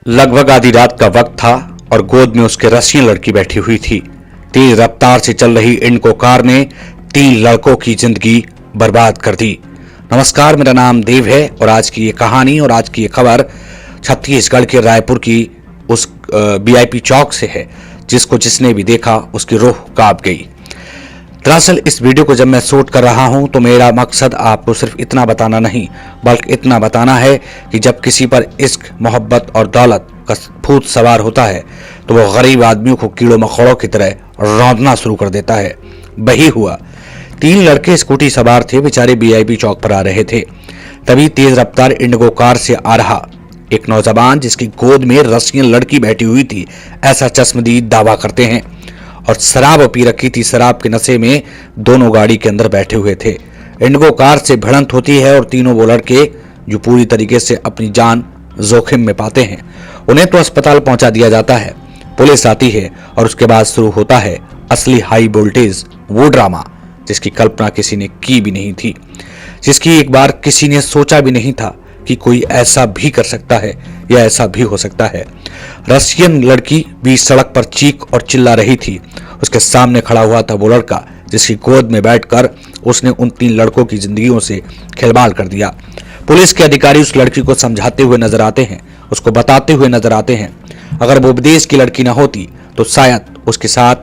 लगभग आधी रात का वक्त था और गोद में उसके रसियन लड़की बैठी हुई थी। तेज रफ्तार से चल रही इंडिको कार ने 3 लड़कों की जिंदगी बर्बाद कर दी। नमस्कार, मेरा नाम देव है और आज की ये कहानी और आज की ये खबर छत्तीसगढ़ के रायपुर की उस वीआईपी चौक से है जिसको जिसने भी देखा उसकी रूह कांप गई। दरअसल इस वीडियो को जब मैं शूट कर रहा हूं तो मेरा मकसद आपको सिर्फ इतना बताना नहीं बल्कि इतना बताना है कि जब किसी पर इश्क, मोहब्बत और दौलत का भूत सवार होता है तो वो गरीब आदमियों को कीड़ों मकोड़ों की तरह रौंदना शुरू कर देता है। वही हुआ। 3 लड़के स्कूटी सवार थे, बेचारे वीआईपी चौक पर आ रहे थे। तभी तेज रफ्तार इंडिगो कार से आ रहा एक नौजवान जिसकी गोद में रसियन लड़की बैठी हुई थी, ऐसा चश्मदीद दावा करते हैं, और शराब पी रखी थी। शराब के नशे में दोनों गाड़ी के अंदर बैठे हुए थे। इंडिगो कार से भिड़ंत होती है और तीनों वो लड़के जो पूरी तरीके से अपनी जान जोखिम में पाते हैं उन्हें तो अस्पताल पहुंचा दिया जाता है। पुलिस आती है और उसके बाद शुरू होता है असली हाई वोल्टेज वो ड्रामा जिसकी कल्पना किसी ने की भी नहीं थी, जिसकी एक बार किसी ने सोचा भी नहीं था कि कोई ऐसा भी कर सकता है या ऐसा भी हो सकता है। रसियन लड़की बीच सड़क पर चीख और चिल्ला रही थी। उसके सामने खड़ा हुआ था वो लड़का जिसकी गोद में बैठकर उसने उन 3 लड़कों की जिंदगियों से खिलवाड़ कर दिया। पुलिस के अधिकारी उस लड़की को समझाते हुए नजर आते हैं, उसको बताते हुए नजर आते हैं। अगर वो विदेश की लड़की ना होती तो शायद उसके साथ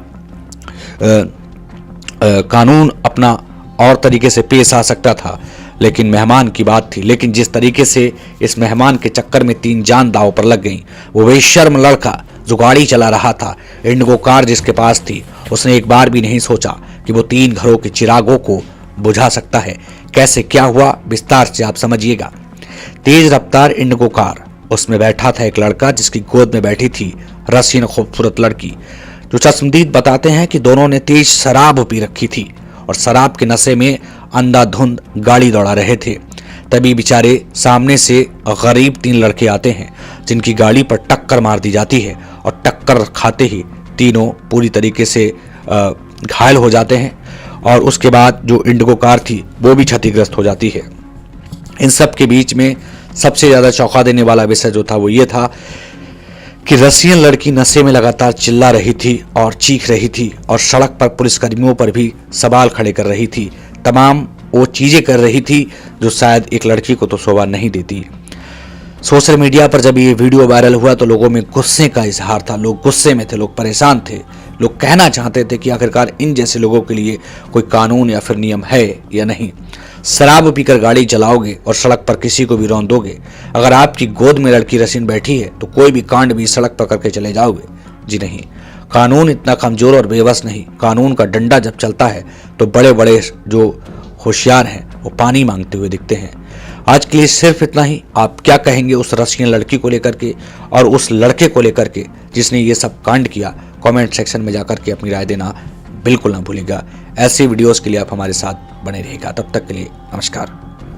कानून अपना और तरीके से पेश आ सकता था, लेकिन मेहमान की बात थी। लेकिन जिस तरीके से इस मेहमान के चक्कर में 3 जान दांव पर लग गई, वो बेशर्म लड़का जो गाड़ी चला रहा था, इंडिगो कार जिसके पास थी, उसने एक बार भी नहीं सोचा कि वो 3 घरों के चिरागों को बुझा सकता है। कैसे क्या हुआ विस्तार से आप समझिएगा। तेज रफ्तार इंडिगो कार, उसमें बैठा था एक लड़का जिसकी गोद में बैठी थी रसियन खूबसूरत लड़की। जो चश्मदीद बताते हैं कि दोनों ने तेज शराब पी रखी थी और शराब के नशे में अंधाधुंध गाड़ी दौड़ा रहे थे। तभी बेचारे सामने से गरीब 3 लड़के आते हैं जिनकी गाड़ी पर टक्कर मार दी जाती है और टक्कर खाते ही तीनों पूरी तरीके से घायल हो जाते हैं और उसके बाद जो इंडिगो कार थी वो भी क्षतिग्रस्त हो जाती है। इन सब के बीच में सबसे ज्यादा चौंका देने वाला विषय जो था वो ये था कि रसियन लड़की नशे में लगातार चिल्ला रही थी और चीख रही थी और सड़क पर पुलिसकर्मियों पर भी सवाल खड़े कर रही थी। तमाम वो चीजें कर रही थी जो शायद एक लड़की को तो शोभा नहीं देती। सोशल मीडिया पर जब ये वीडियो वायरल हुआ तो लोगों में गुस्से का इजहार था। लोग गुस्से में थे, लोग परेशान थे, लोग कहना चाहते थे कि आखिरकार इन जैसे लोगों के लिए कोई कानून या फिर नियम है या नहीं। शराब पीकर गाड़ी चलाओगे और सड़क पर किसी को भी रौंदोगे। अगर आपकी गोद में लड़की रसियन बैठी है तो कोई भी कांड भी सड़क पर करके चले जाओगे? जी नहीं, कानून इतना कमजोर और बेबस नहीं। कानून का डंडा जब चलता है तो बड़े बड़े जो होशियार हैं वो पानी मांगते हुए दिखते हैं। आज के लिए सिर्फ इतना ही। आप क्या कहेंगे उस रसियन लड़की को लेकर के और उस लड़के को लेकर के जिसने ये सब कांड किया? कमेंट सेक्शन में जाकर के अपनी राय देना बिल्कुल ना भूलिएगा। ऐसे वीडियोस के लिए आप हमारे साथ बने रहिएगा। तब तक के लिए नमस्कार।